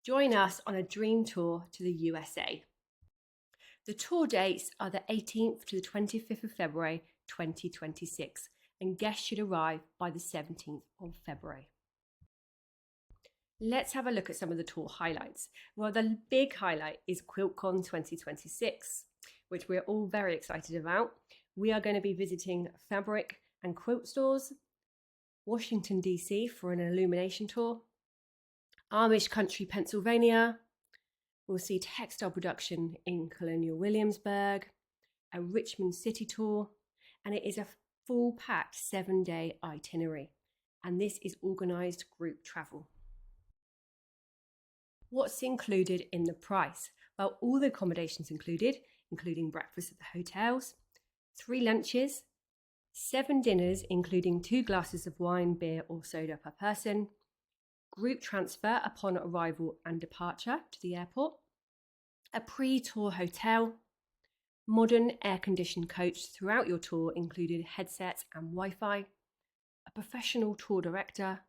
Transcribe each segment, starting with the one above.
Join us on a dream tour to the USA. The tour dates are the 18th to the 25th of February 2026, and guests should arrive by the 17th of February. Let's have a look at some of the tour highlights. Well, the big highlight is Quiltcon 2026, which we're all very excited about. We are going to be visiting fabric and quilt stores, Washington, D.C. for an illumination tour, Amish country, Pennsylvania. We'll see textile production in Colonial Williamsburg, a Richmond city tour, and it is a full packed 7-day itinerary. And this is organised group travel. What's included in the price? Well, all the accommodations included, including breakfast at the hotels, 3 lunches, 7 dinners, including 2 glasses of wine, beer, or soda per person, group transfer upon arrival and departure to the airport, a pre-tour hotel, modern air-conditioned coach throughout your tour, including headsets and Wi-Fi, a professional tour director,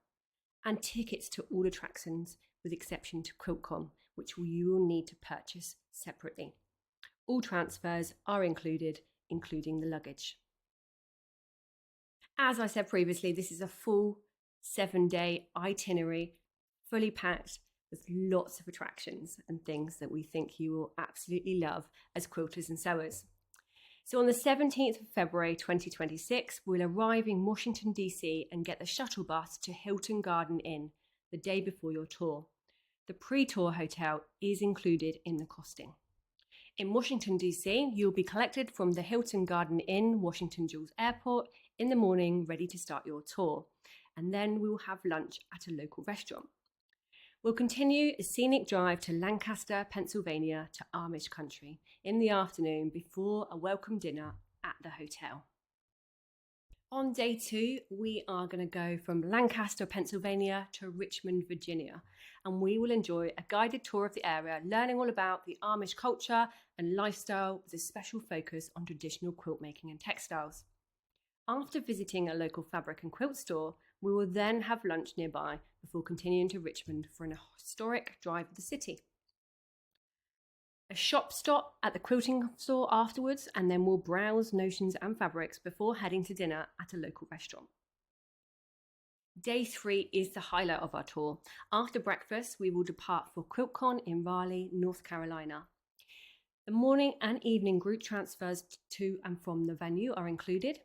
and tickets to all attractions with exception to Quiltcon, which you will need to purchase separately. All transfers are included, including the luggage. As I said previously, this is a full 7-day itinerary, fully packed with lots of attractions and things that we think you will absolutely love as quilters and sewers. So on the 17th of February 2026, we'll arrive in Washington, D.C. and get the shuttle bus to Hilton Garden Inn the day before your tour. The pre-tour hotel is included in the costing. In Washington, D.C., you'll be collected from the Hilton Garden Inn, Washington Jules Airport in the morning, ready to start your tour. And then we will have lunch at a local restaurant. We'll continue a scenic drive to Lancaster, Pennsylvania to Amish country in the afternoon before a welcome dinner at the hotel. On day 2, we are going to go from Lancaster, Pennsylvania to Richmond, Virginia, and we will enjoy a guided tour of the area, learning all about the Amish culture and lifestyle with a special focus on traditional quilt making and textiles. After visiting a local fabric and quilt store, we will then have lunch nearby before continuing to Richmond for an historic drive of the city. A shop stop at the quilting store afterwards, and then we'll browse notions and fabrics before heading to dinner at a local restaurant. Day 3 is the highlight of our tour. After breakfast, we will depart for Quiltcon in Raleigh, North Carolina. The morning and evening group transfers to and from the venue are included,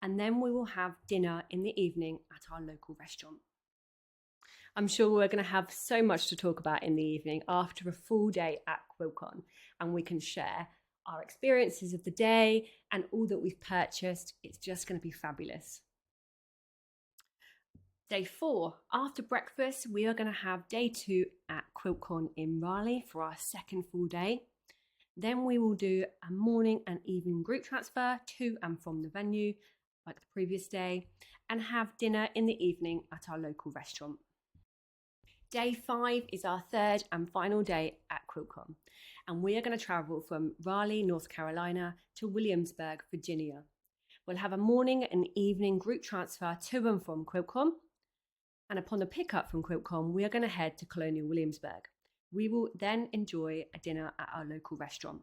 and then we will have dinner in the evening at our local restaurant. I'm sure we're going to have so much to talk about in the evening after a full day at Quiltcon, and we can share our experiences of the day and all that we've purchased. It's just going to be fabulous. Day 4, after breakfast, we are going to have day 2 at Quiltcon in Raleigh for our second full day. Then we will do a morning and evening group transfer to and from the venue, like the previous day, and have dinner in the evening at our local restaurant. Day 5 is our third and final day at Quiltcon, and we are going to travel from Raleigh, North Carolina to Williamsburg, Virginia. We'll have a morning and evening group transfer to and from Quiltcon, and upon the pickup from Quiltcon, we are going to head to Colonial Williamsburg. We will then enjoy a dinner at our local restaurant.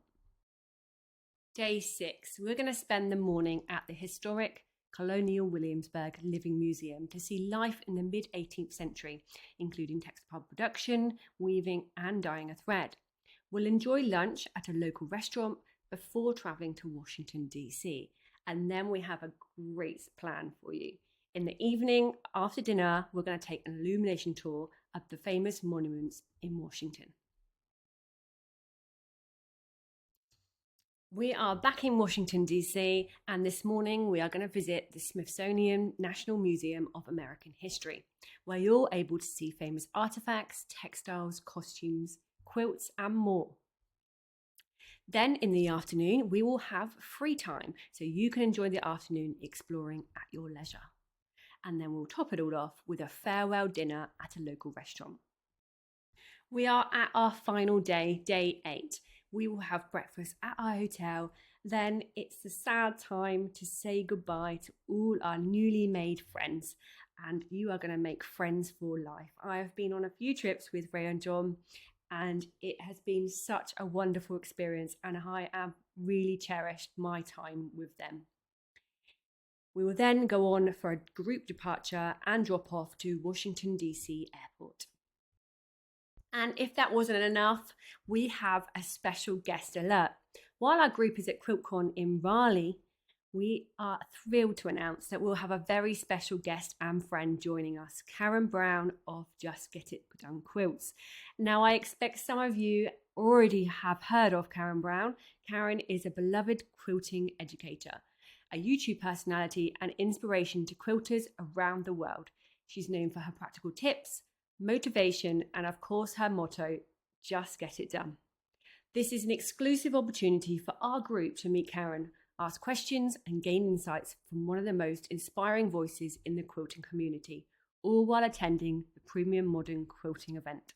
Day 6, we're going to spend the morning at the historic Colonial Williamsburg Living Museum to see life in the mid-18th century, including textile production, weaving and dyeing a thread. We'll enjoy lunch at a local restaurant before travelling to Washington, D.C. And then we have a great plan for you. In the evening, after dinner, we're going to take an illumination tour of the famous monuments in Washington. We are back in Washington, D.C., and this morning we are going to visit the Smithsonian National Museum of American History, where you're able to see famous artifacts, textiles, costumes, quilts, and more. Then in the afternoon, we will have free time, so you can enjoy the afternoon exploring at your leisure. And then we'll top it all off with a farewell dinner at a local restaurant. We are at our final day, day 8. We will have breakfast at our hotel. Then it's the sad time to say goodbye to all our newly made friends and you are going to make friends for life. I have been on a few trips with Ray and John, and it has been such a wonderful experience, and I have really cherished my time with them. We will then go on for a group departure and drop off to Washington, D.C. airport. And if that wasn't enough, we have a special guest alert. While our group is at Quiltcon in Raleigh, we are thrilled to announce that we'll have a very special guest and friend joining us, Karen Brown of Just Get It Done Quilts. Now, I expect some of you already have heard of Karen Brown. Karen is a beloved quilting educator, a YouTube personality and inspiration to quilters around the world. She's known for her practical tips, motivation, and of course her motto, just get it done. This is an exclusive opportunity for our group to meet Karen, ask questions and gain insights from one of the most inspiring voices in the quilting community, all while attending the premium modern quilting event.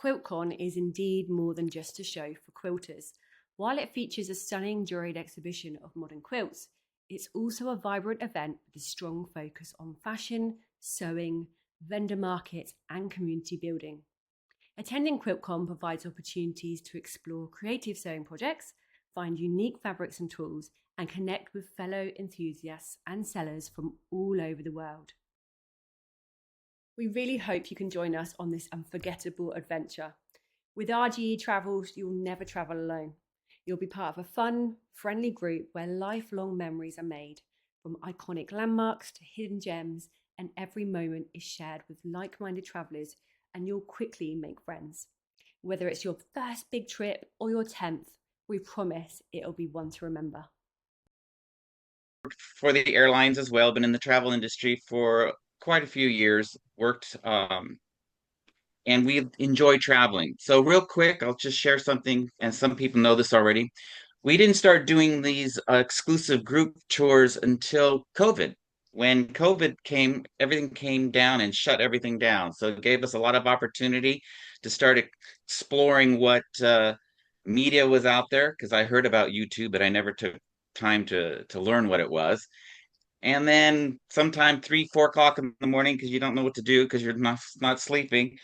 Quiltcon is indeed more than just a show for quilters. While it features a stunning juried exhibition of modern quilts, it's also a vibrant event with a strong focus on fashion, sewing, vendor markets, and community building. Attending Quiltcon provides opportunities to explore creative sewing projects, find unique fabrics and tools, and connect with fellow enthusiasts and sellers from all over the world. We really hope you can join us on this unforgettable adventure. With RGE Travels, you'll never travel alone. You'll be part of a fun, friendly group where lifelong memories are made, from iconic landmarks to hidden gems, and every moment is shared with like-minded travellers, and you'll quickly make friends. Whether it's your first big trip or your 10th, we promise it'll be one to remember. For the airlines as well, been in the travel industry for quite a few years, worked and we enjoy traveling. So real quick, I'll just share something, and some people know this already. We didn't start doing these exclusive group tours until COVID. When COVID came, everything came down and shut everything down. So it gave us a lot of opportunity to start exploring what media was out there, because I heard about YouTube, but I never took time to learn what it was. And then sometime 3, 4 o'clock in the morning, because you don't know what to do because you're not sleeping,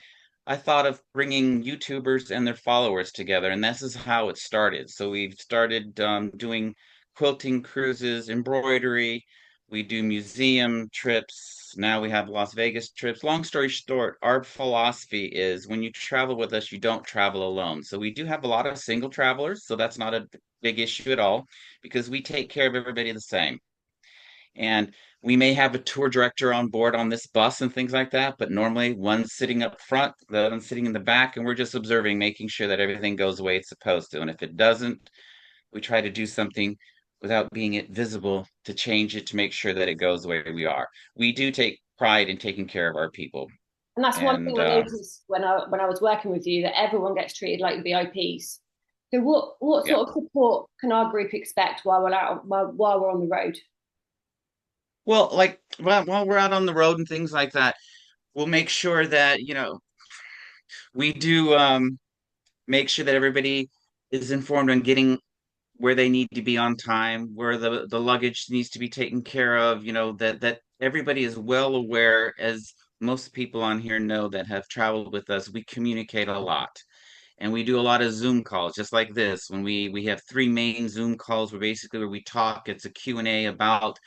I thought of bringing YouTubers and their followers together, and this is how it started. So we've started doing quilting cruises, embroidery. We do museum trips. Now we have Las Vegas trips. Long story short, our philosophy is when you travel with us, you don't travel alone. So we do have a lot of single travelers, so that's not a big issue at all because we take care of everybody the same. And we may have a tour director on board on this bus and things like that, but normally one's sitting up front, the other one's sitting in the back, and we're just observing, making sure that everything goes the way it's supposed to. And if it doesn't, we try to do something without being it visible to change it to make sure that it goes the way we are. We do take pride in taking care of our people. And that's one thing And I noticed when I was working with you, that everyone gets treated like VIPs. So what yeah. sort of support can our group expect while we're on the road? Well, like while we're out on the road and things like that, we'll make sure that, we do make sure that everybody is informed on getting where they need to be on time, where the luggage needs to be taken care of, that everybody is well aware. As most people on here know that have traveled with us, we communicate a lot. And we do a lot of Zoom calls, just like this. When we have 3 main Zoom calls where we talk, it's a Q&A about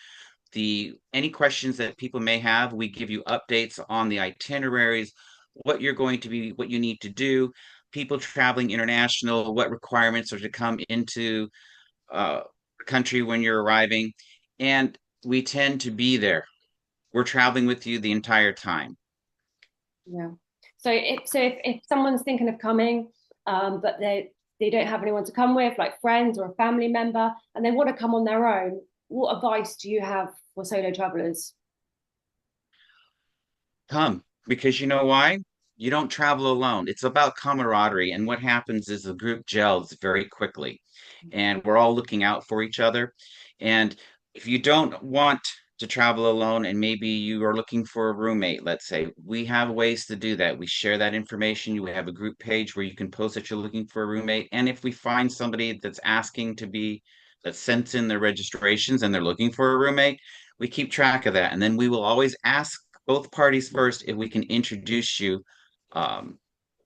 any questions that people may have. We give you updates on the itineraries, what you need to do, people traveling international, what requirements are to come into the country when you're arriving. And we tend to be there. We're traveling with you the entire time. Yeah. So if someone's thinking of coming, but they don't have anyone to come with, like friends or a family member, and they want to come on their own, what advice do you have for solo travelers? Come, because you know why? You don't travel alone. It's about camaraderie. And what happens is the group gels very quickly, and we're all looking out for each other. And if you don't want to travel alone and maybe you are looking for a roommate, let's say, we have ways to do that. We share that information. You have a group page where you can post that you're looking for a roommate. And if we find somebody that sends in their registrations and they're looking for a roommate, we keep track of that. And then we will always ask both parties first if we can introduce you um,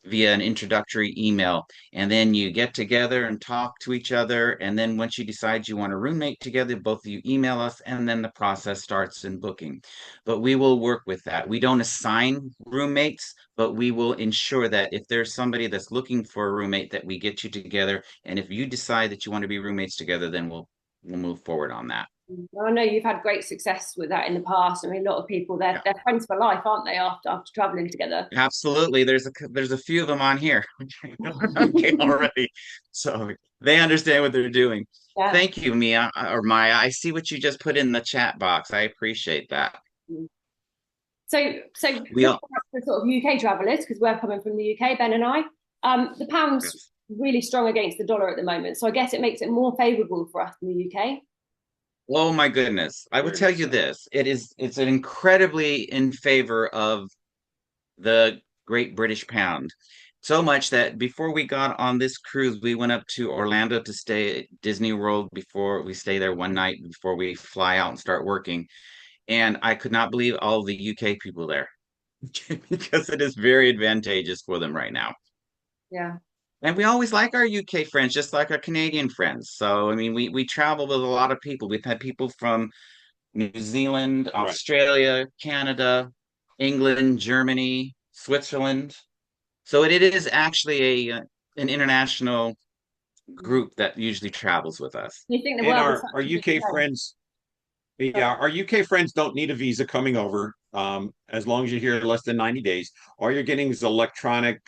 via an introductory email. And then you get together and talk to each other. And then once you decide you want to roommate together, both of you email us, and then the process starts in booking. But we will work with that. We don't assign roommates, but we will ensure that if there's somebody that's looking for a roommate, that we get you together. And if you decide that you want to be roommates together, then we'll move forward on that. Well, I know you've had great success with that in the past. I mean, a lot of people they're Yeah. they're friends for life, aren't they? After traveling together. Absolutely. There's a few of them on here. Okay, already. So they understand what they're doing. Yeah. Thank you, Mia or Maya. I see what you just put in the chat box. I appreciate that. So We all, for sort of UK travellers, because we're coming from the UK, Ben and I, the pound's yes. really strong against the dollar at the moment. So I guess it makes it more favourable for us in the UK. Oh my goodness. I will Very tell much you so. this. It's an incredibly in favor of the Great British Pound. So much that before we got on this cruise, we went up to Orlando to stay at Disney World before we stay there one night before we fly out and start working. And I could not believe all the UK people there because it is very advantageous for them right now. Yeah. And we always like our UK friends, just like our Canadian friends. So, I mean, we travel with a lot of people. We've had people from New Zealand, Right. Australia, Canada, England, Germany, Switzerland. So it is actually an international group that usually travels with us. You think the And world is our such a big UK place? friends, yeah, our UK friends don't need a visa coming over, as long as you're here less than 90 days. All you're getting is electronic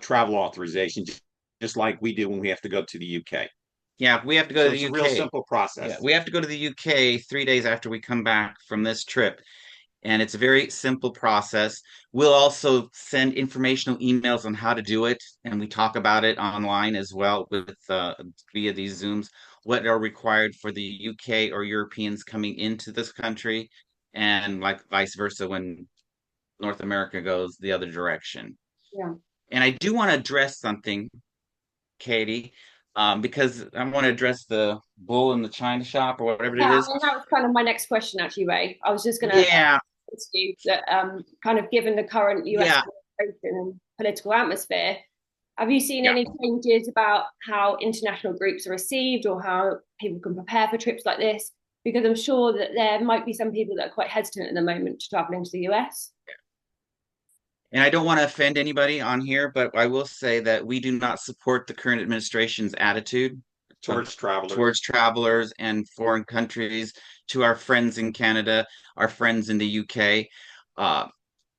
travel authorization, just like we do when we have to go to the UK. Yeah, we have to go So to the it's a real UK. simple process. Yeah, we have to go to the UK 3 days after we come back from this trip. And it's a very simple process. We'll also send informational emails on how to do it, and we talk about it online as well with via these Zooms, what are required for the UK or Europeans coming into this country, and like vice versa when North America goes the other direction. Yeah. And I do want to address something, Katie, because I want to address the bull in the china shop or whatever it Yeah, I is. mean, that was kind of my next question, actually, Ray. I was just going to Yeah, ask you that, kind of given the current US yeah, administration and political atmosphere, have you seen yeah. any changes about how international groups are received or how people can prepare for trips like this? Because I'm sure that there might be some people that are quite hesitant at the moment to traveling to the US. And I don't want to offend anybody on here, but I will say that we do not support the current administration's attitude Towards travelers. towards travelers and foreign countries, to our friends in Canada, our friends in the UK. Uh,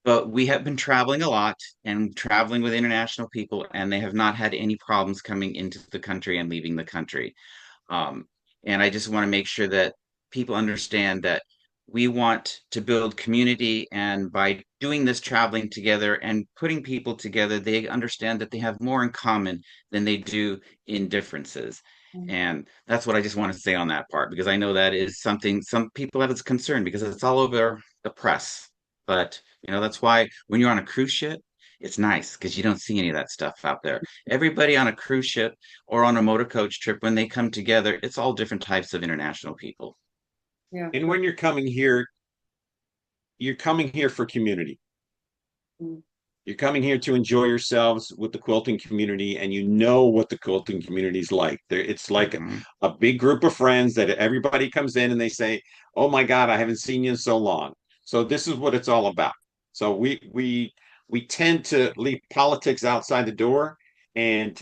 but we have been traveling a lot and traveling with international people, and they have not had any problems coming into the country and leaving the country. Um, and I just want to make sure that people understand that we want to build community. And by doing this traveling together and putting people together, they understand that they have more in common than they do in differences. And that's what I just want to say on that part, because I know that is something some people have as concern because it's all over the press. But, that's why when you're on a cruise ship, it's nice because you don't see any of that stuff out there. Everybody on a cruise ship or on a motor coach trip, when they come together, it's all different types of international people. Yeah. And when you're coming here for community. Mm. You're coming here to enjoy yourselves with the quilting community, and you know what the quilting community is like. It's like a big group of friends that everybody comes in and they say, "Oh my God, I haven't seen you in so long." So this is what it's all about. So we tend to leave politics outside the door and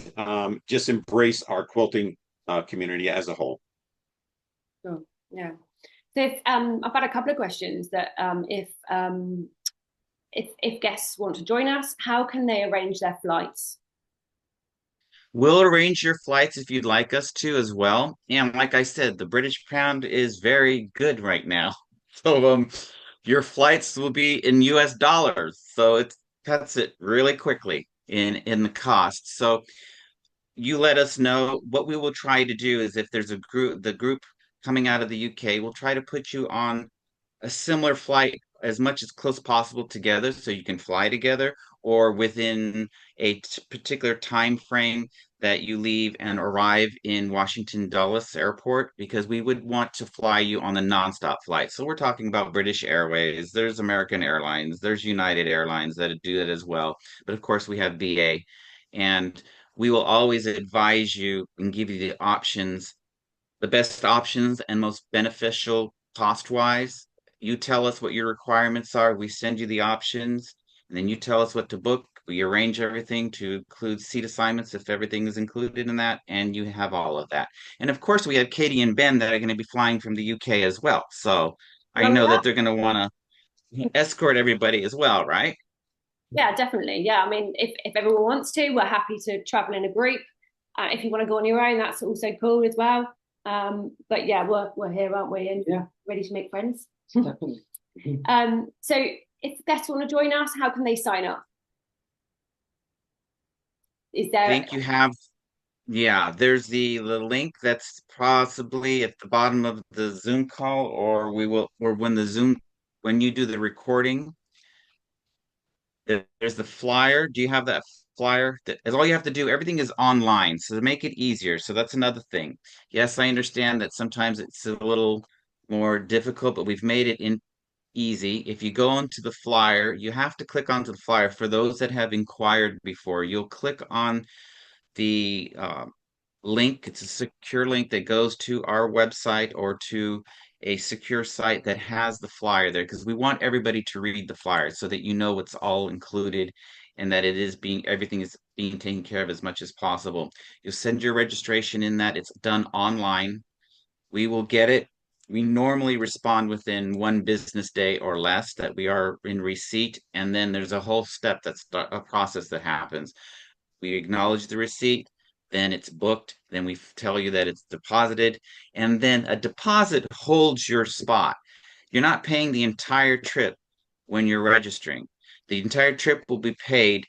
just embrace our quilting community as a whole. Sure. Yeah. So I've had a couple of questions that if guests want to join us, how can they arrange their flights? We'll arrange your flights if you'd like us to as well. And like I said, the British pound is very good right now. So your flights will be in US dollars. So it cuts it really quickly in the cost. So you let us know. What we will try to do is if there's the group coming out of the UK, we'll try to put you on a similar flight as much as close possible together so you can fly together, or within a particular time frame that you leave and arrive in Washington Dulles Airport, because we would want to fly you on the nonstop flight. So we're talking about British Airways, there's American Airlines, there's United Airlines that do that as well. But of course, we have BA, and we will always advise you and give you the options, the best options and most beneficial cost-wise. You tell us what your requirements are, we send you the options, and then you tell us what to book. We arrange everything to include seat assignments if everything is included in that, and you have all of that. And of course, we have Katie and Ben that are going to be flying from the UK as well. So I know that they're going to want to escort everybody as well, right? Yeah, definitely. Yeah, I mean, if everyone wants to, we're happy to travel in a group. If you want to go on your own, that's also cool as well. But yeah, we're here, aren't we? And ready to make friends. Definitely. So if guests want to join us, how can they sign up? Is there? I think you have, yeah, there's the link that's possibly at the bottom of the Zoom call, or when you do the recording, there's the flyer. Do you have that flyer? That's all you have to do. Everything is online, so to make it easier. So that's another thing. Yes, I understand that sometimes it's a little more difficult, but we've made it easy. If you go onto the flyer, you have to click onto the flyer. For those that have inquired before, you'll click on the link. It's a secure link that goes to our website or to a secure site that has the flyer there, because we want everybody to read the flyer so that you know what's all included and that everything is being taken care of as much as possible. You'll send your registration in that. It's done online. We will get it. We normally respond within 1 business day or less that we are in receipt, and then there's a whole step, that's a process that happens. We acknowledge the receipt, then it's booked, then we tell you that it's deposited, and then a deposit holds your spot. You're not paying the entire trip when you're registering. The entire trip will be paid.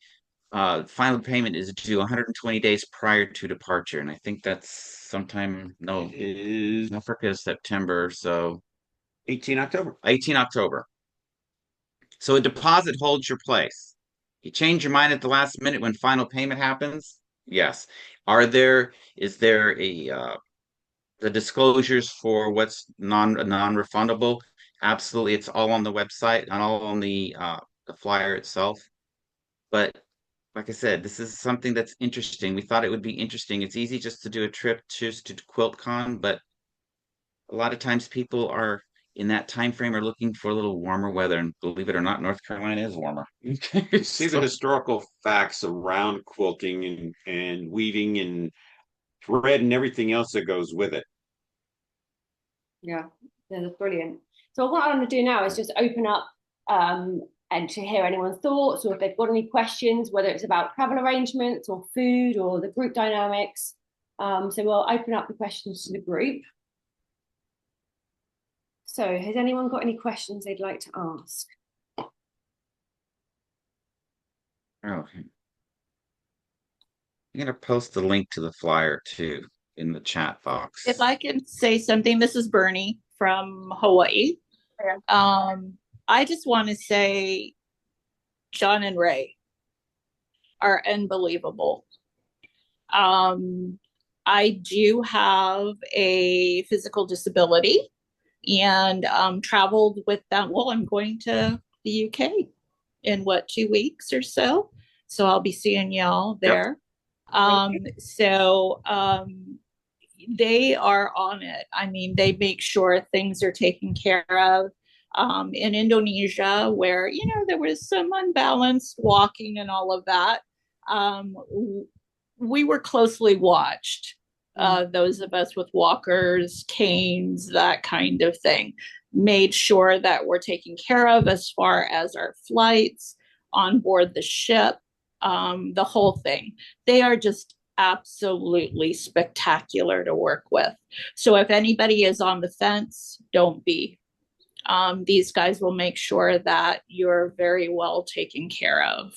Final payment is due 120 days prior to departure, and I think that's sometime, no, It is Africa is September, so 18 October. 18 October. So a deposit holds your place. You change your mind at the last minute when final payment happens? Yes. Is there the disclosures for what's non-refundable? Absolutely. It's all on the website and all on the flyer itself. But like I said, this is something that's interesting. We thought it would be interesting. It's easy just to do a trip just to Quiltcon, but a lot of times people are in that time frame are looking for a little warmer weather, and believe it or not, North Carolina is warmer. See the historical facts around quilting and weaving and thread and everything else that goes with it. Yeah, that's brilliant. So what I want to do now is just open up and to hear anyone's thoughts, or if they've got any questions, whether it's about travel arrangements or food or the group dynamics. So we'll open up the questions to the group. So has anyone got any questions they'd like to ask? Okay. I'm going to post the link to the flyer too in the chat box. If I can say something, this is Bernie from Hawaii. I just want to say John and Ray are unbelievable. I do have a physical disability and traveled with them. Well, I'm going to the UK in 2 weeks or so. So I'll be seeing y'all there. They are on it. I mean, they make sure things are taken care of. In Indonesia, where, there was some unbalanced walking and all of that, we were closely watched. Those of us with walkers, canes, that kind of thing, made sure that we're taken care of as far as our flights on board the ship, the whole thing. They are just absolutely spectacular to work with. So if anybody is on the fence, don't be. These guys will make sure that you're very well taken care of.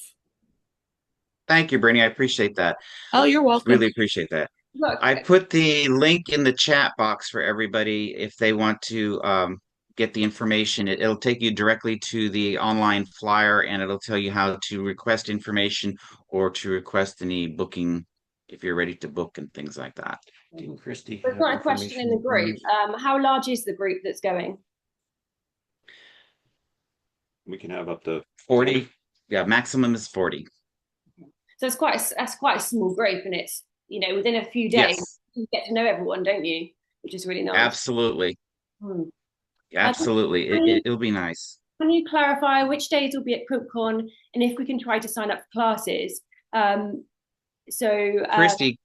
Thank you, Brittany. I appreciate that. Oh, you're welcome. Really appreciate that. Look, I put the link in the chat box for everybody if they want to get the information. It'll take you directly to the online flyer, and it'll tell you how to request information or to request any booking if you're ready to book and things like that. Didn't Christy There's have not a question in the information group. on this? How large is the group that's going? We can have up to 40. Yeah, maximum is 40. So it's that's quite a small group, and it's, you know, within a few days Yes, you get to know everyone, don't you? Which is really nice. absolutely. Hmm. Absolutely. It'll be nice. Can you clarify which days will be at Quiltcon, and if we can try to sign up for classes? Christy,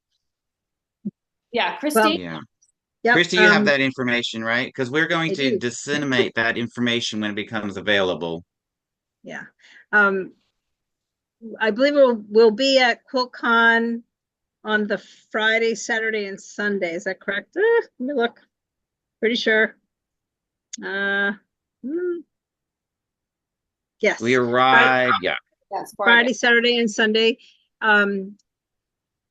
Yeah, Christy. Well, yeah. yep, Christy, you have that information, right? Because we're going I to do. disseminate that information when it becomes available. Yeah. I believe we'll be at Quiltcon on the Friday, Saturday, and Sunday. Is that correct? Let me look. Pretty sure. Yes. We arrive, yeah. That's Friday, Saturday, and Sunday.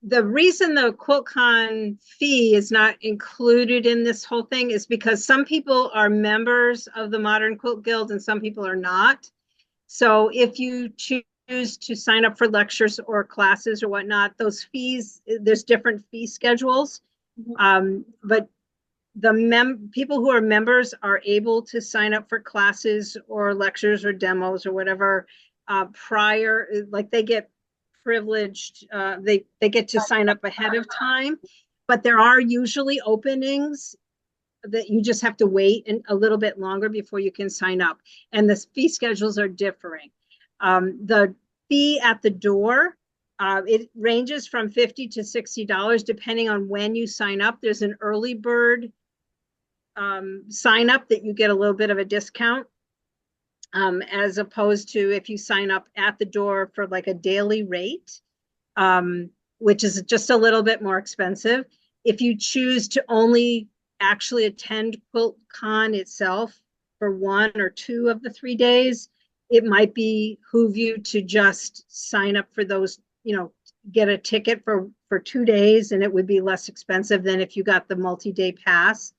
The reason the Quiltcon fee is not included in this whole thing is because some people are members of the Modern Quilt Guild and some people are not. So if you choose to sign up for lectures or classes or whatnot, those fees, there's different fee schedules. But the people who are members are able to sign up for classes or lectures or demos or whatever prior, like they get privileged, they get to sign up ahead of time, but there are usually openings that you just have to wait a little bit longer before you can sign up, and the fee schedules are differing. The fee at the door, it ranges from $50 to $60 depending on when you sign up. There's an early bird sign up that you get a little bit of a discount, as opposed to if you sign up at the door for like a daily rate, which is just a little bit more expensive. If you choose to only actually attend Quiltcon itself for 1 or 2 of the 3 days, it might behoove you to just sign up for those, you know, get a ticket for 2 days, and it would be less expensive than if you got the multi-day pass.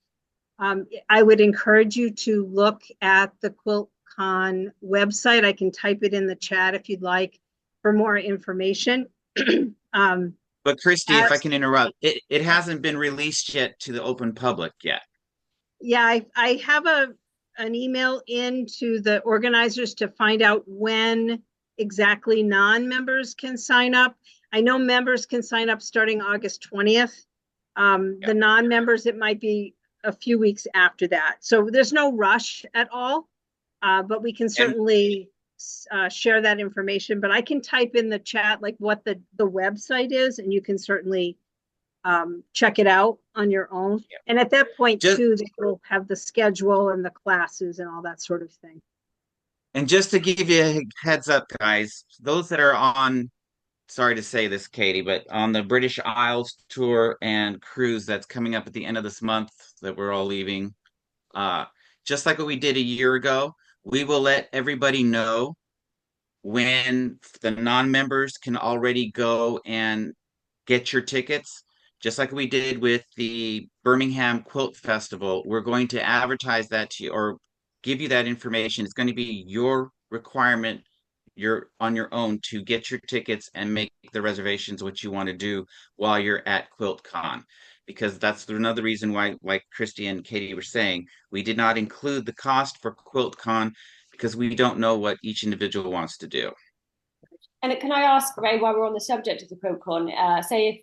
I would encourage you to look at the Quiltcon website. I can type it in the chat if you'd like for more information. But Christy, if I can interrupt, it hasn't been released yet to the open public yet. Yeah, I have an email into the organizers to find out when exactly non-members can sign up. I know members can sign up starting August 20th. The non-members, it might be a few weeks after that. So there's no rush at all, but we can certainly share that information. But I can type in the chat like what the website is, and you can certainly check it out on your own. And at that point too, they will have the schedule and the classes and all that sort of thing. And just to give you a heads up, guys, those that are on, sorry to say this, Katie, but on the British Isles tour and cruise that's coming up at the end of this month that we're all leaving, just like what we did a year ago, we will let everybody know when the non-members can already go and get your tickets. Just like we did with the Birmingham Quilt Festival, we're going to advertise that to you or give you that information. It's going to be your requirement. You're on your own to get your tickets and make the reservations what you want to do while you're at Quiltcon, because that's another reason why, like Christy and Katie were saying, we did not include the cost for Quiltcon because we don't know what each individual wants to do. And can I ask, Ray, while we're on the subject of the Quiltcon, say if,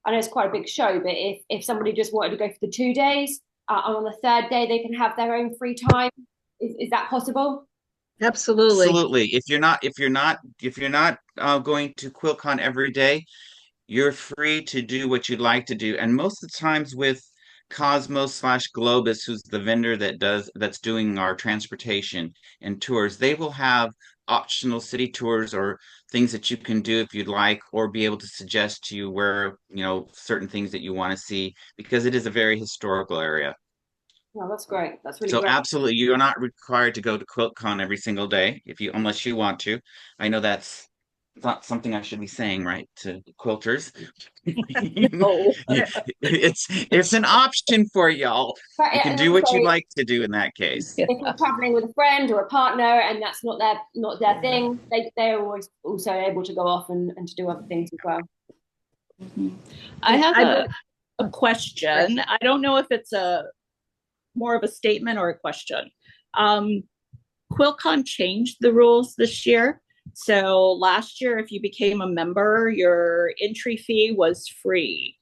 I know it's quite a big show, but if somebody just wanted to go for the 2 days, and on the 3rd day they can have their own free time, is that possible? Absolutely. Absolutely. If you're not going to Quiltcon every day, you're free to do what you'd like to do. And most of the times with Cosmos/Globus, who's the vendor that's doing our transportation and tours, they will have optional city tours or things that you can do if you'd like, or be able to suggest to you where, you know, certain things that you want to see, because it is a very historical area. No, that's great. That's really So great. absolutely, you're not required to go to Quiltcon every single day unless you want to. I know that's not something I should be saying, right, to quilters. No. It's an option for y'all. But, You can do what you'd like to do in that case. if you're traveling with a friend or a partner and that's not their thing, they are always also able to go off and to do other things as well. I have I- a question. I don't know if it's a more of a statement or a question. Quiltcon changed the rules this year. So last year, if you became a member, your entry fee was free.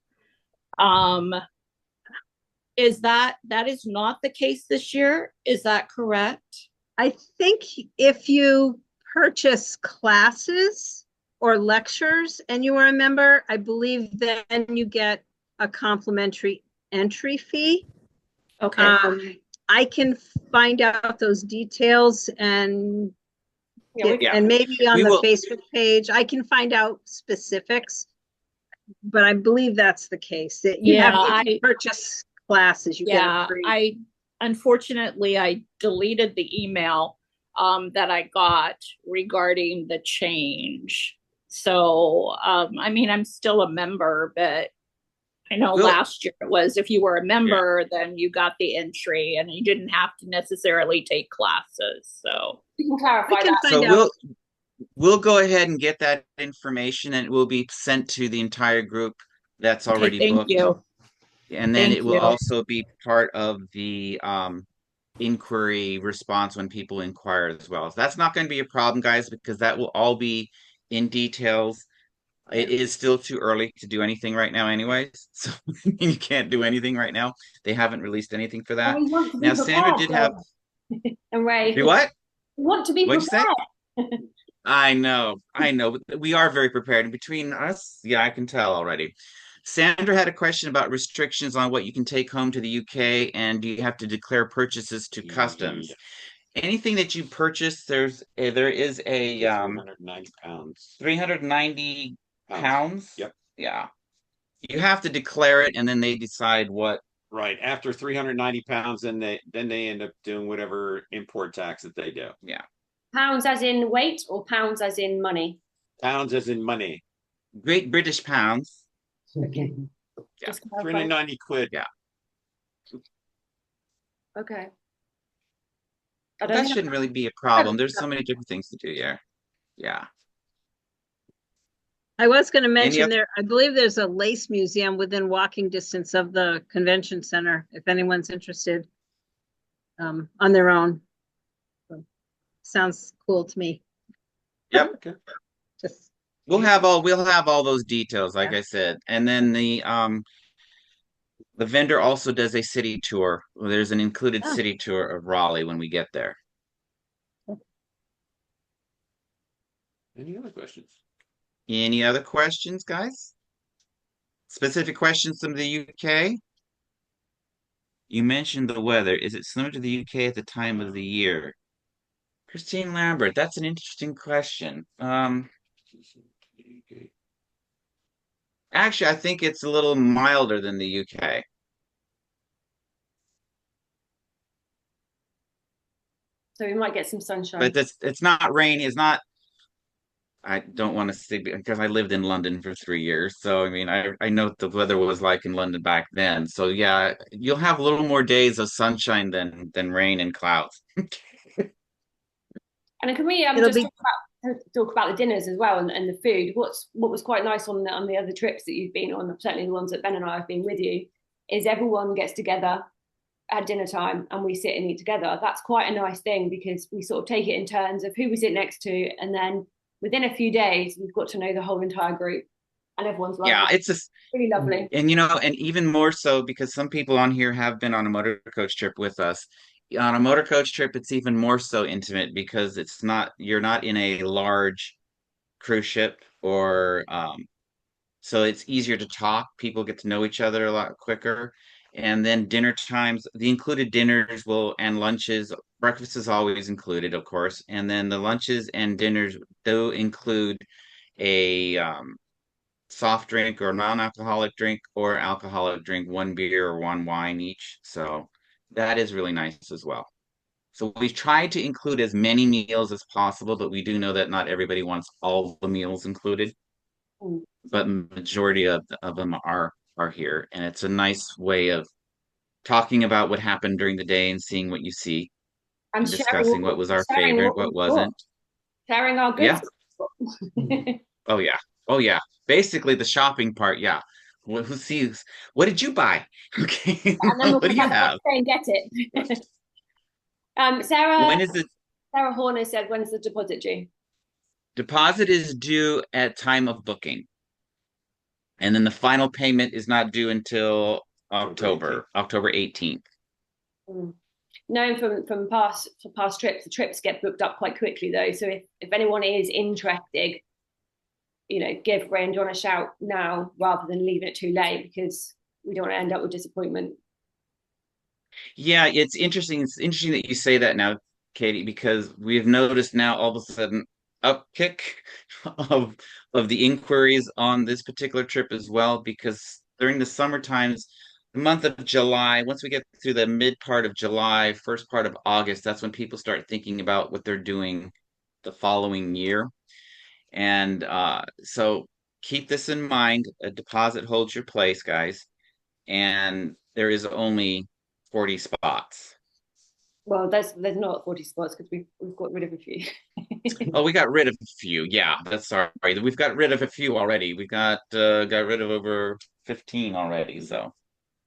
Is that is not the case this year? Is that correct? I think if you purchase classes or lectures and you are a member, I believe then you get a complimentary entry fee. Okay. I can find out those details and and maybe on the Facebook page, I can find out specifics. But I believe that's the case. That you have to purchase classes, you get it free. Unfortunately, I deleted the email that I got regarding the change. So, I mean, I'm still a member, but I know last year it was if you were a member, then you got the entry and you didn't have to necessarily take classes. So you can clarify that. So we'll go ahead and get that information, and it will be sent to the entire group that's already booked. Thank you. And then it will also be part of the inquiry response when people inquire as well. So that's not going to be a problem, guys, because that will all be in details. It is still too early to do anything right now anyways. So you can't do anything right now. They haven't released anything for that. Now, Sandra did have... And Ray. Do what? We want to be prepared. I know. We are very prepared. And between us, yeah, I can tell already. Sandra had a question about restrictions on what you can take home to the UK, and do you have to declare purchases to customs? Anything that you purchase, there is a 390 pounds. 390 pounds? Yep. Yeah. You have to declare it, and then they decide what. Right. After 390 pounds, then they end up doing whatever import tax that they do. Yeah. Pounds as in weight or pounds as in money? Pounds as in money. Great British pounds. Okay. Yeah. 390 quid. Yeah. Okay. That shouldn't really be a problem. There's so many different things to do here. Yeah. I was going to mention I believe there's a lace museum within walking distance of the convention center, if anyone's interested, on their own. So, sounds cool to me. Yep. Okay. We'll have all those details, like I said. And then the vendor also does a city tour. There's an included city tour of Raleigh when we get there. Any other questions? Any other questions, guys? Specific questions from the UK? You mentioned the weather. Is it similar to the UK at the time of the year? Christine Lambert, that's an interesting question. Actually, I think it's a little milder than the UK. So we might get some sunshine. But it's not rainy. It's not. I don't want to say because I lived in London for 3 years. So, I mean, I know what the weather was like in London back then. So, yeah, you'll have a little more days of sunshine than rain and clouds. And can we talk about the dinners as well and the food? What was quite nice on the other trips that you've been on, certainly the ones that Ben and I have been with you, is everyone gets together at dinner time and we sit and eat together. That's quite a nice thing because we sort of take it in turns of who we sit next to, and then within a few days we've got to know the whole entire group and everyone's lovely. Yeah, it's just really lovely. And and even more so because some people on here have been on a motor coach trip with us. On a motor coach trip, it's even more so intimate because you're not in a large cruise ship or so it's easier to talk. People get to know each other a lot quicker. And then dinner times, the included dinners and lunches, breakfast is always included, of course. And then the lunches and dinners do include a soft drink or non-alcoholic drink or alcoholic drink, 1 beer or 1 wine each. So that is really nice as well. So we've tried to include as many meals as possible, but we do know that not everybody wants all the meals included. But majority of them are here, and it's a nice way of talking about what happened during the day and seeing what you see, and discussing what was our favorite, what wasn't. Sharing our good. Yeah. Oh yeah. basically the shopping part. Yeah. Well, who sees? What did you buy? Okay. And then we'll What do come you back have? and get it. When is the Sarah Horner said, when's the deposit due? deposit is due at time of booking? And then the final payment is not due until October 18th. Mm. Knowing from past trips, the trips get booked up quite quickly though. So if anyone is interested, give Ray and John a shout now rather than leaving it too late, because we don't want to end up with disappointment. Yeah, it's interesting. It's interesting that you say that now, Katie, because we've noticed now all of a sudden upkick of the inquiries on this particular trip as well, because during the summer times, the month of July, once we get through the mid part of July, first part of August, that's when people start thinking about what they're doing the following year. And so keep this in mind. A deposit holds your place, guys. And there is only 40 spots. Well, there's not 40 spots because we've got rid of a few. Oh, we got rid of a few. Yeah, that's sorry. We've got rid of a few already. We got rid of over 15 already. So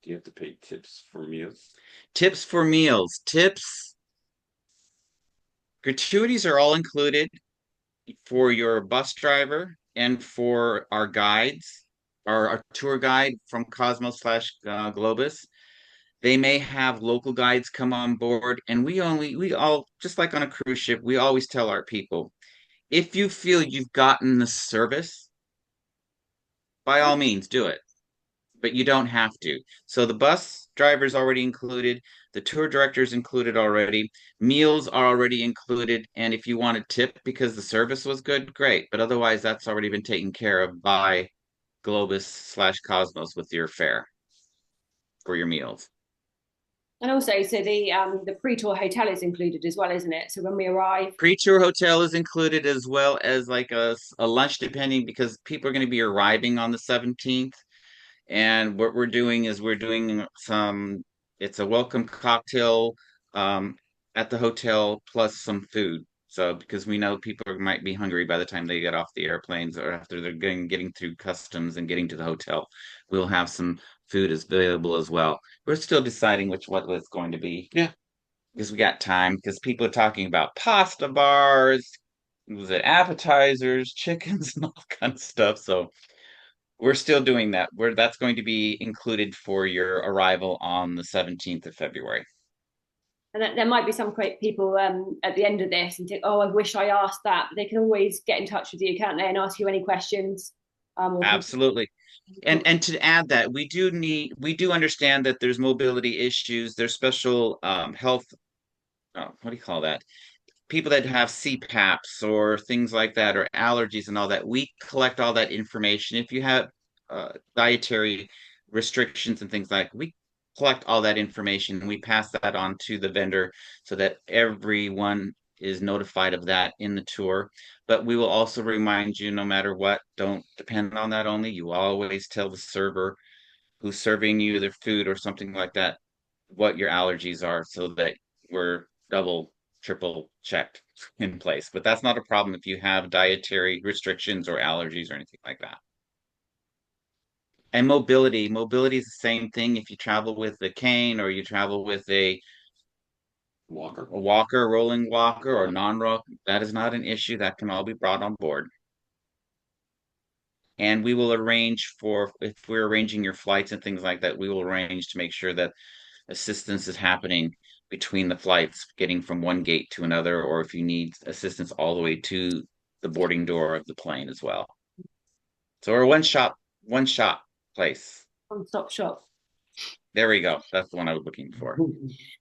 Do you have to pay tips for meals? tips for meals. Tips. Gratuities are all included for your bus driver and for our guides, our tour guide from Cosmos / Globus. They may have local guides come on board, and we all, just like on a cruise ship, we always tell our people, if you feel you've gotten the service, by all means do it, but you don't have to. So the bus driver's already included, the tour director's included already, meals are already included, and if you want a tip because the service was good, great, but otherwise that's already been taken care of by Globus / Cosmos with your fare for your meals. And also, so the pre-tour hotel is included as well, isn't it? So when we arrive, Pre-tour hotel is included, as well as like a lunch, depending, because people are going to be arriving on the 17th. And what we're doing is it's a welcome cocktail at the hotel plus some food. So because we know people might be hungry by the time they get off the airplanes or after they're getting through customs and getting to the hotel, we'll have some food available as well. We're still deciding what it's going to be. Yeah. Because we got time, because people are talking about pasta bars, was it appetizers, chickens, and all kind of stuff. So we're still doing that. That's going to be included for your arrival on the 17th of February. and there might be some great people at the end of this and think, oh, I wish I asked that. But they can always get in touch with you, can't they, and ask you any questions. Absolutely. And to add that, we do understand that there's mobility issues, there's special health, what do you call that? People that have CPAPs or things like that, or allergies and all that. We collect all that information. If you have dietary restrictions and things like, we collect all that information and we pass that on to the vendor so that everyone is notified of that in the tour. But we will also remind you, no matter what, don't depend on that only. You always tell the server who's serving you their food or something like that what your allergies are, so that we're double, triple checked in place. But that's not a problem if you have dietary restrictions or allergies or anything like that. And mobility is the same thing. If you travel with a cane or you travel with a walker, rolling walker, or non-rock, that is not an issue. That can all be brought on board. And we will arrange if we're arranging your flights and things like that, we will arrange to make sure that assistance is happening between the flights, getting from one gate to another, or if you need assistance all the way to the boarding door of the plane as well. So we're one shop place. One-stop shop. There we go. That's the one I was looking for.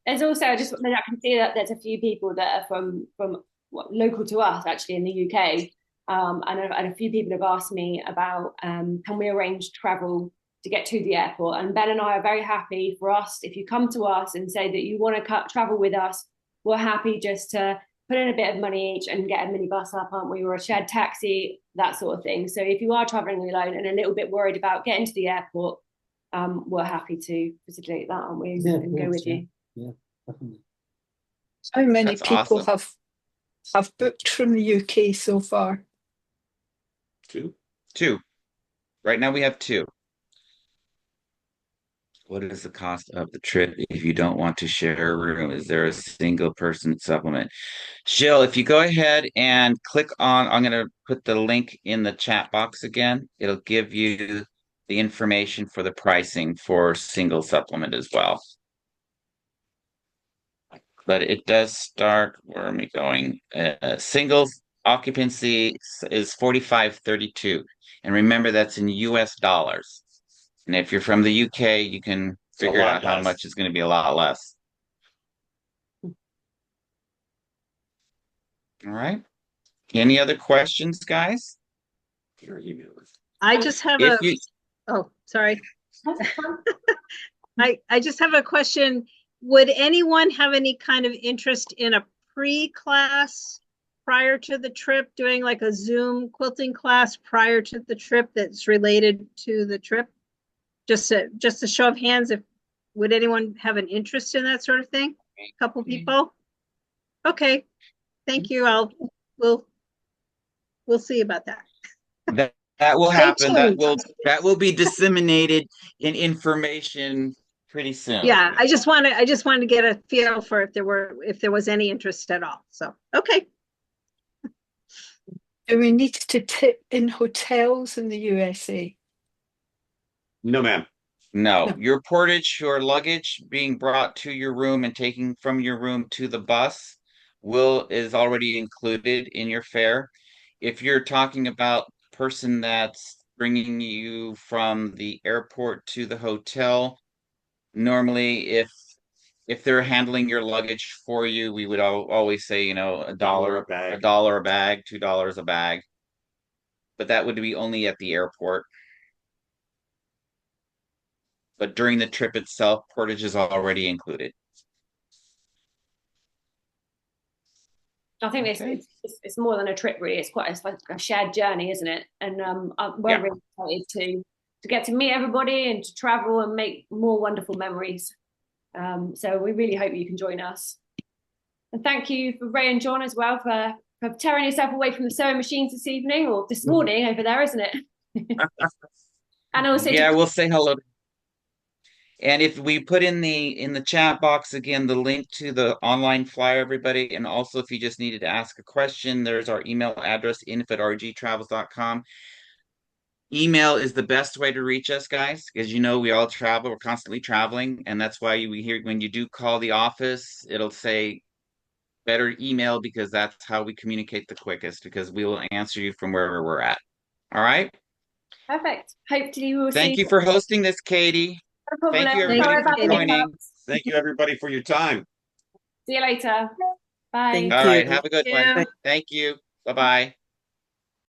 There's also, I can see that there's a few people that are from local to us, actually, in the UK. And a few people have asked me about, can we arrange travel to get to the airport? And Ben and I are very happy for us. If you come to us and say that you want to travel with us, we're happy just to put in a bit of money each and get a minibus up, aren't we? Or a shared taxi, that sort of thing. So if you are traveling alone and a little bit worried about getting to the airport, we're happy to facilitate that, aren't we? Yeah, and go with you. Yeah, definitely. How many That's people awesome. have booked from the UK so far? Two. Right now we have 2. What is the cost of the trip if you don't want to share a room? Is there a single person supplement? Jill, if you go ahead and click on, I'm going to put the link in the chat box again. It'll give you the information for the pricing for single supplement as well. But it does start, where am I going? Singles occupancy is $45.32. And remember, that's in US dollars. And if you're from the UK, you can figure out how much it's going to be a lot less. All right. Any other questions, guys? I just have oh, sorry. I just have a question. Would anyone have any kind of interest in a pre-class prior to the trip, doing like a Zoom quilting class prior to the trip that's related to the trip? Just a show of hands, if would anyone have an interest in that sort of thing? A couple people? Okay. Thank you. We'll see about that. That will happen. That will be disseminated in information pretty soon. Yeah, I just wanted to get a feel for if there was any interest at all. So okay. Do we need to tip in hotels in the USA? No, ma'am. No, your portage, your luggage being brought to your room and taken from your room to the bus is already included in your fare. If you're talking about person that's bringing you from the airport to the hotel, normally if they're handling your luggage for you, we would always say, you know, $1 a bag, $2 a bag. But that would be only at the airport. But during the trip itself, portage is already included. I think it's more than a trip, really. It's like a shared journey, isn't it? And we're really excited to get to meet everybody and to travel and make more wonderful memories. So we really hope you can join us. And thank you for Ray and John as well for tearing yourself away from the sewing machines this evening, or this morning over there, isn't it? And also, we'll say hello. And if we put in the chat box again the link to the online flyer, everybody, and also if you just needed to ask a question, there's our email address, info@rgtravels.com. Email is the best way to reach us, guys, because you know we all travel, we're constantly traveling, and that's why we hear when you do call the office, it'll say better email, because that's how we communicate the quickest, because we will answer you from wherever we're at. All right? Perfect. Hopefully we will see. Thank you for hosting this, Katie. No Thank you, everybody, for joining. Thank you, everybody, for your time. See you later. Bye. All right. Have a good one. Thank you. Bye-bye.